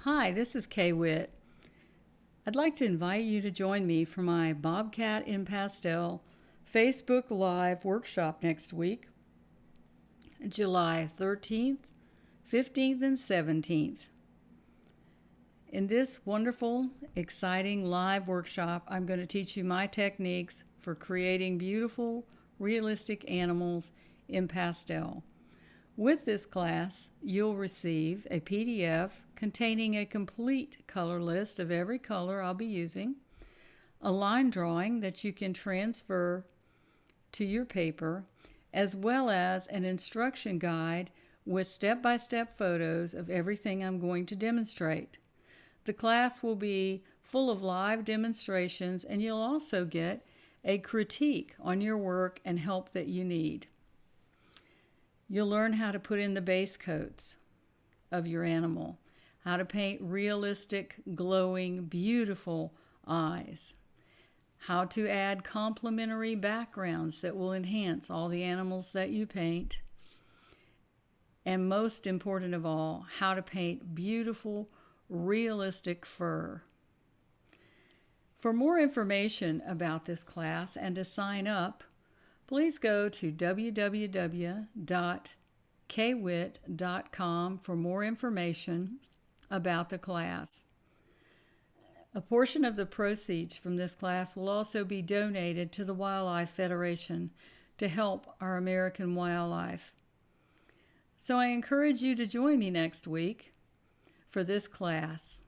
Hi, this is Kay Witt. I'd like to invite you to join me for my Bobcat in Pastel Facebook Live workshop next week, July 13th, 15th, and 17th. In this wonderful, exciting live workshop, I'm going to teach you my techniques for creating beautiful, realistic animals in pastel. With this class, you'll receive a PDF containing a complete color list of every color I'll be using, a line drawing that you can transfer to your paper, as well as an instruction guide with step-by-step photos of everything I'm going to demonstrate. The class will be full of live demonstrations, and you'll also get a critique on your work and help that you need. You'll learn how to put in the base coats of your animal, how to paint realistic, glowing, beautiful eyes, how to add complementary backgrounds that will enhance all the animals that you paint, and most important of all, how to paint beautiful, realistic fur. For more information about this class and to sign up, please go to www.kwit.com for more information about the class. A portion of the proceeds from this class will also be donated to the Wildlife Federation to help our American wildlife. So I encourage you to join me next week for this class.